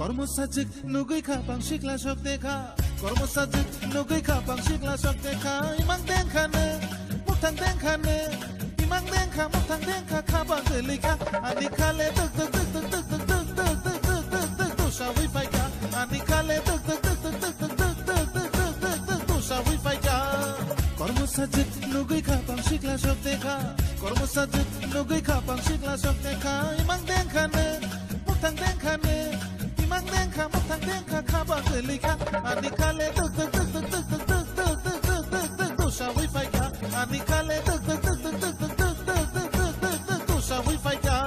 কর্মসাজিক নুগুই খা পাংশিকলা সক দেখা কর্মসাজিক নুগুই খা পাংশিকলা সক দেখা ইমাং দেখানে মুথাং দেখানে ইমাং দেখা মুথাং দেখা খাবা গলিকা আনি খালে তক তক তক তক তক তক তক তক তক তক তক তুষাউই ফাইকা আনি খালে তক তক তক তক তক তক তক তক তক তক তক তক তুষাউই ফাইকা কর্মসাজিক নুগুই খা পাংশিকলা সক দেখা কর্মসাজিক নুগুই খা পাংশিকলা সক দেখা ইমাং দেখানে মুথাং দেখানে Mang đen khá một thằng đen khá khá bà người lì khá Ani khá lê tức tức tức tức tức tức tức tức tức tức tức tức tu sao với phải khá Ani khá lê tức tức tức tức tức tức tức tức tức tức tức tức tu sao với phải khá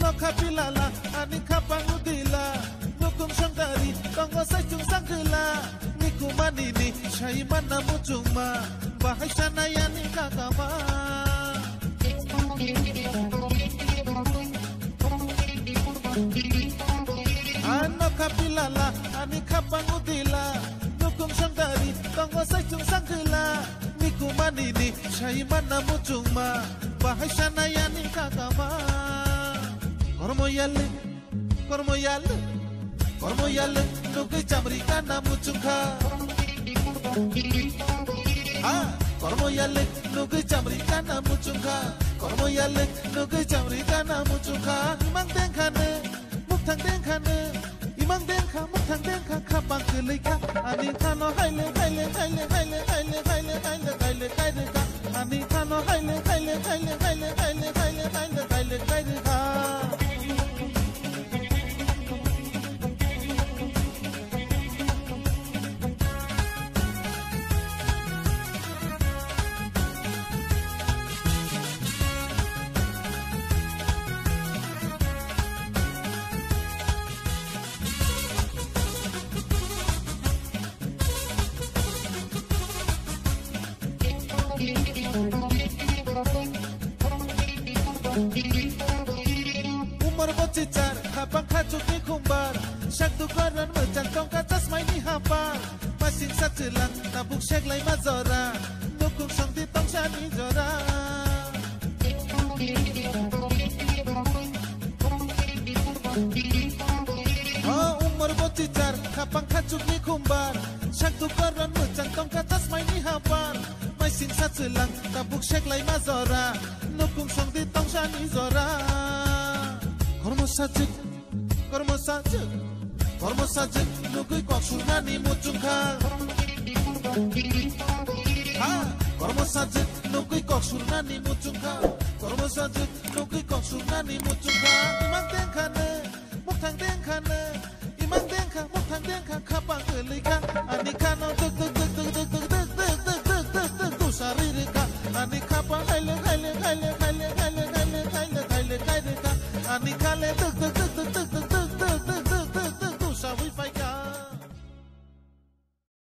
No kapilala ani kapangudila nukum sangdari tongo sajung sangkela niku manini shai mana mujungma bahai sanayani kakama Ano kapilala ani kapangudila nukum sangdari tongo sajung sangkela niku manini shai mana mujungma bahai sanayani kakama Kormoyalle kormoyalle kormoyalle nukai chamri kana muchungkha kormoyalle nukai chamri kana muchungkha kormoyalle nukai chamri kana muchungkha imang denkhane mukhang denkhane imang denkha mukhang denkha khapang kelika ani khano haile haile haile haile haile haile haile haile haile ka ani khano haile haile haile haile haile haile haile haile haile ka Umar bocicar, habang kacuk ni kumbar Syak tukaran merjangkong kacas mai ni hafar Masing sajelang, nabuk syak lai mazora Nukung sang ditong syani jora Umar bocicar, habang kacuk ni kumbar Syak tukaran merjangkong kacas mai ni hafar Masing sajelang, nabuk syak lai mazora Nukung sang ditong syani jora Kormosajik, kormosajik, kormosajik Nukui kok sunani mucungkha Kormosajik, nukui kok sunani mucungkha Kormosajik, nukui kok sunani mucungkha Imang denkhane, mukhang denkhane Imang denkha, mukhang denkha Khapang kelika Ani khano tuk tuk tuk tuk tuk tuk tuk tuk tuk tuk tuk tuk tu saririka Ani khapang haile haile haile haile haile haile haile haile haile ka Ani khale tuk tuk